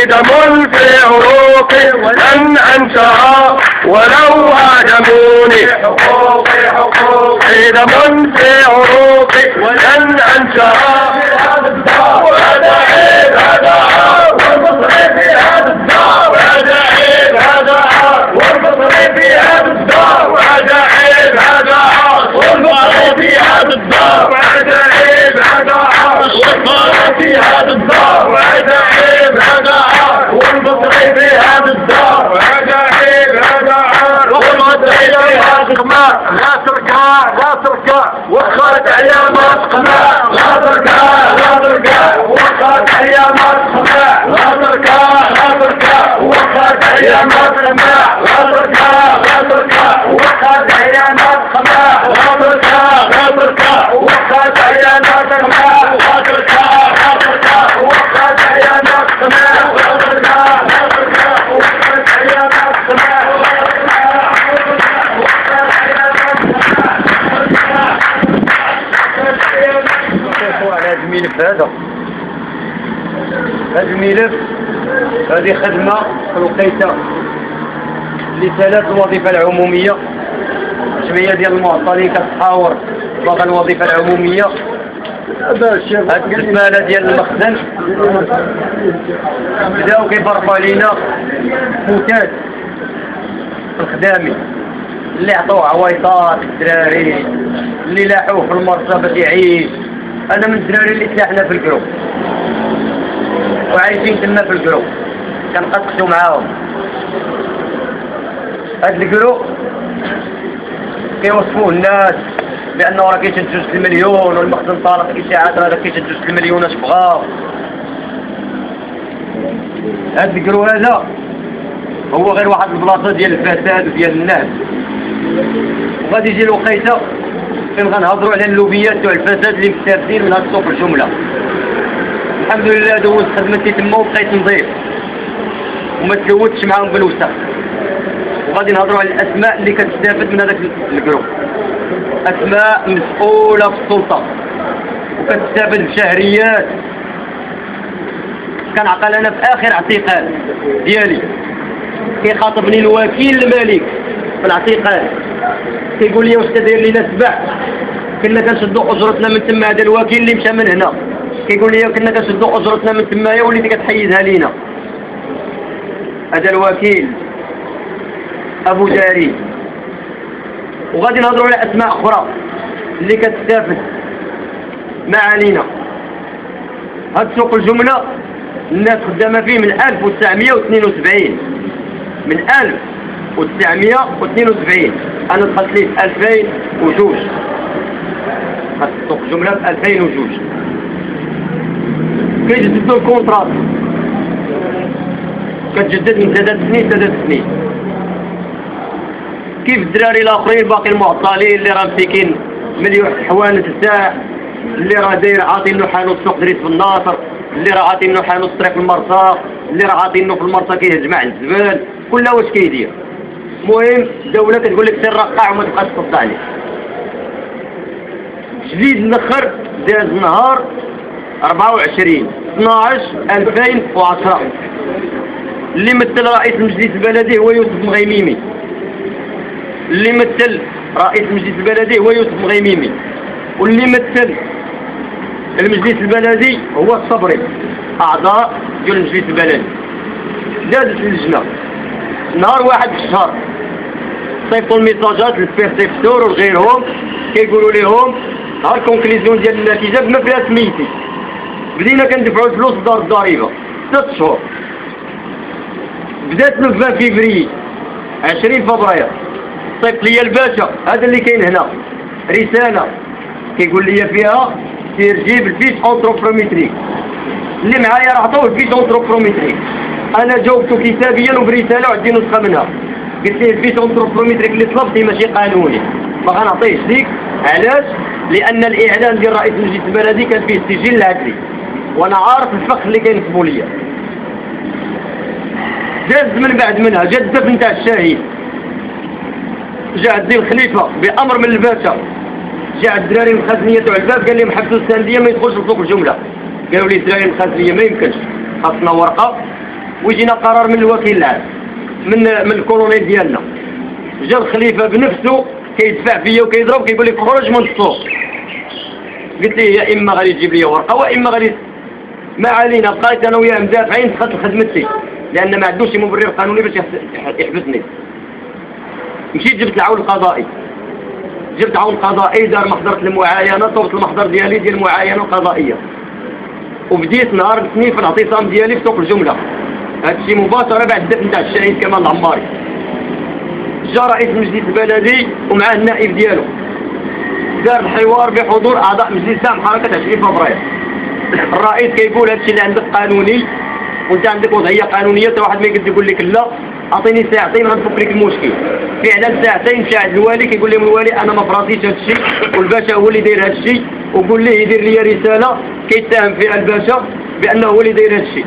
دم في عروقي ولن أنساها ولو هاجموني. حقوقي حقوقي دم في عروقي ولن أنساها. وهذا عيب هذا عار والمصري في هذا الدار. وهذا عيب هذا عار والمصري في هذا الدار. وهذا عيب هذا عار والمصري في هذا الدار. وهذا عيب هذا عار والمصري في هذا الدار. وهذا عيب هذا عار والمصري في هذا الدار. وهذا عيب هذا عار والمصري في هذا الدار. لا تركع لا تركع وخرت ايامات قمع. لا تركع لا تركع وخرت ايامات قمع. لا تركع لا تركع وخرت ايامات قمع. لا تركع لا تركع وخرت ايامات قمع. لا تركع لا تركع وخرت ايامات قمع. لا تركع لا تركع وخرت ايامات قمع. لا تركع لا تركع وخرت ايامات قمع. على هذا الملف هذا الملف هذه خدمة في الوقيته اللي سالت الوظيفة العمومية. الجمعية ديال المعطلين كتحاور باغا الوظيفة العمومية. هاد الزمالة ديال المخزن بداو كيفرقوا علينا فتات الخدامي اللي عطوه عويطات الدراري اللي لاحوه في المرصة باش يعيش. انا من الدراري اللي تلاحنا في الكروب وعايشين تما في الكروب كنقصقصوا معاهم. هاد الكروب كيوصفوه الناس بانه راه كيشد 2 المليون والمخزن طالق اشاعات راه كيشد 2 المليون اش بغا. هاد الكرو هذا هو غير واحد البلاصه ديال الفساد وديال الناس. وغادي يجي الوقيته فين غنهضروا على اللوبيات تاع الفساد اللي مستافدين من هاد السوق الجمله. الحمد لله دوزت خدمتي تما وبقيت نظيف وما تلوثتش معاهم بالوسخ. وغادي نهضروا على الاسماء اللي كتستافد من هذاك الجروب، اسماء مسؤوله في السلطه وكتستافد بشهريات. كنعقل انا في اخر اعتقال ديالي كيخاطبني الوكيل الملك في الاعتقال كيقول لي واش تدير لينا تبع. كنا كنشدوا اجرتنا من تما. هذا الوكيل اللي مشى من هنا كيقول لي كنا كنشدوا اجرتنا من تمايا وليتي كتحيدها لينا. هذا الوكيل ابو جاري. وغادي نهضروا على اسماء اخرى اللي كتستافد ما علينا. هاد سوق الجمله الناس خدامه فيه من 1972 من 1972. انا دخلت ليه في 2002. هاد سوق الجمله في 2002 كيجددوا الكونطرات كتجدد من 3 سنين 3 سنين. كيف الدراري الاخرين باقي المعطلين اللي راه مسكين مليون حوانت الساع، اللي راه داير عاطينو حانوت سوق دريس في الناصر، اللي راه عاطينو حانوت طريق المرصا، اللي راه عاطينو في المرصا كيهز مع الزبال. كلها واش كيدير؟ المهم الدوله كتقول لك سير رقع وما تبقاش تصدع عليه. جديد الاخر داز نهار 24/12/2010 اللي مثل رئيس المجلس البلدي هو يوسف مغيميمي. اللي مثل رئيس المجلس البلدي هو يوسف مغيميمي. واللي مثل المجلس البلدي هو الصبري. اعضاء ديال المجلس البلدي دازت اللجنه نهار 1 في الشهر صيفطوا الميساجات للبيرسيبتور وغيرهم كيقولوا لهم ها الكونكليزيون ديال النتيجه بما فيها سميتي. بدينا كندفعوا الفلوس لدار الضريبه 6 شهور. بدات له 20 فبراير 20 فبراير صيفط لي الباشا هذا اللي كاين هنا رساله كيقول لي فيها سير جيب الفيش اونتروبروميتريك. اللي معايا راه عطوه الفيش اونتروبروميتريك. انا جاوبته كتابيا وبرساله وعندي نسخه منها. قلت ليه الفيش اونتروبروميتريك اللي طلبتي ماشي قانوني ما غنعطيهش ليك. علاش؟ لان الاعلان ديال رئيس المجلس البلدي كان فيه السجل العدلي وانا عارف الفخ اللي كينسبوا ليا. داز من بعد منها جا الدفن تاع الشهيد. جا الدين الخليفه بامر من الباشا جا الدراري المخازنيه تاع الباب قال لهم حبسوا السانديه ما يدخلش لسوق الجمله. قالوا لي الدراري المخازنيه ما يمكنش خاصنا ورقه ويجينا قرار من الوكيل العام من الكولونيل ديالنا. جا الخليفه بنفسه كيدفع فيا وكيضرب كيقول لي خرج من السوق. قلت ليه يا اما غادي تجيب لي ورقه واما غادي ما علينا. بقيت انا وياه مدافعين دخلت لخدمتي لان ما عندوش مبرر قانوني باش يحبسني. مشيت جبت العون القضائي، جبت عون قضائي دار محضر المعاينه، صوبت المحضر ديالي ديال المعاينه القضائيه، وبديت نهار الاثنين في الاعتصام ديالي في سوق الجمله. هادشي مباشره بعد الدفن تاع الشهيد كمال العماري. جا رئيس المجلس البلدي ومعاه النائب ديالو، دار الحوار بحضور اعضاء مجلس دعم حركه 20 فبراير. الرئيس كيقول هادشي اللي عندك قانوني وانت عندك وضعيه قانونيه، حتى واحد ما يقدر يقول لك لا اعطيني ساعتين غنفك لك المشكل. فعلا ساعتين مشى عند الوالي كيقول لهم الوالي انا ما فراسيش هادشي والباشا هو اللي داير هادشي، وقول ليه يدير لي رساله كيتهم فيها الباشا بانه هو اللي داير هادشي.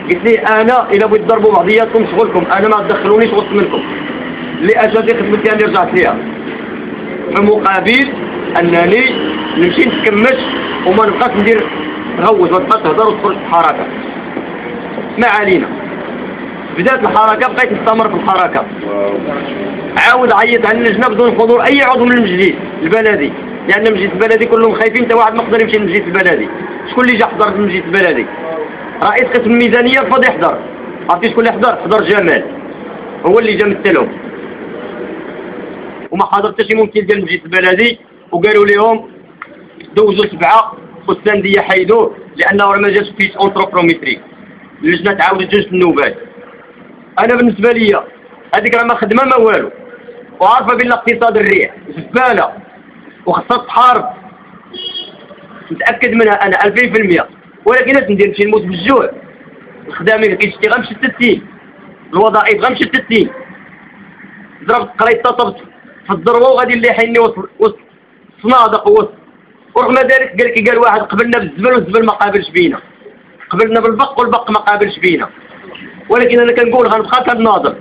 قلت ليه انا الا بغيت تضربوا بعضياتكم شغلكم، انا ما تدخلونيش وسط منكم. اللي اجازي خدمتي انا رجعت ليها في مقابل انني نمشي نتكمش وما نبقاش ندير نغوت وتبقى تهضر وتخرج في الحركه. ما علينا. بدات الحركه بقيت نستمر في الحركه. عاود عيط على اللجنه بدون حضور اي عضو من المجلس البلدي، لان المجلس البلدي كلهم خايفين حتى واحد ما يقدر يمشي للمجلس البلدي. شكون اللي جا حضر في المجلس البلدي؟ رئيس قسم الميزانيه رفض يحضر. عرفتي شكون اللي حضر؟ حضر جمال، هو اللي جا مثلهم. وما حضر حتى شي ممثل ديال المجلس البلدي، وقالوا لهم دوزوا 7 والسنديه حيدوه لانه ما جاش فيه اونتروبروميتري. اللجنه تعاودت 2 النوبات. انا بالنسبه ليا هذيك راه ما خدمه ما والو، وعارفه بان اقتصاد الريح زباله وخصها تحارب، متاكد منها انا 2000%. ولكن اش ندير؟ نمشي نموت بالجوع. الخدامين كيشتي غمشتتين، الوظائف غمشتتين، ضربت قريت طبت في الذروه وغادي اللي حيني وسط الصنادق ورغم ذلك قال واحد قبلنا بالزبل والزبل ما قابلش بينا، قبلنا بالبق والبق ما قابلش بينا. ولكن انا كنقول غنبقى كناضل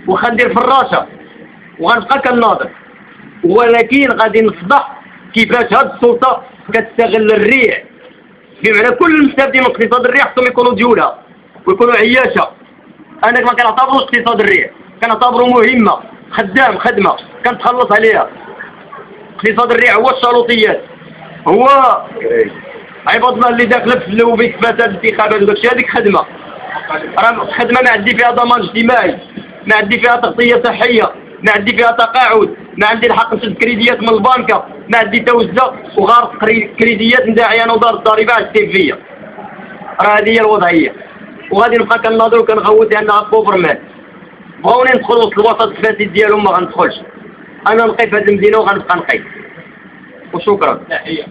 وغندير فراشه وغنبقى كناضل، ولكن غادي نفضح كيفاش هاد السلطه كتستغل الريح، بمعنى كل المستفيدين من اقتصاد الريح خصهم يكونوا ديولها ويكونوا عياشه. انا ما كنعتبروش اقتصاد الريح، كنعتبرو مهمه، خدمه كنتخلص عليها. اقتصاد الريح هو الشروطيات، هو عباد الله اللي داخله في اللوبي فساد الانتخابات وداكشي. هذيك خدمه، راه خدمه ما عندي فيها ضمان اجتماعي، ما عندي فيها تغطيه صحيه، ما عندي فيها تقاعد، ما عندي الحق نشد كريديات من البنكه، ما عندي توزع وغارس كريديات نداعي انا ودار الضريبه على السيفيه. راه هذه هي الوضعيه، وغادي نبقى كناضل وكنغوت لانها كوفرمان. بغاوني ندخل وسط الوسط الفاسد ديالهم ما غندخلش. انا نقي في هذه المدينه وغنبقى نقي. وشكرا. تحيه.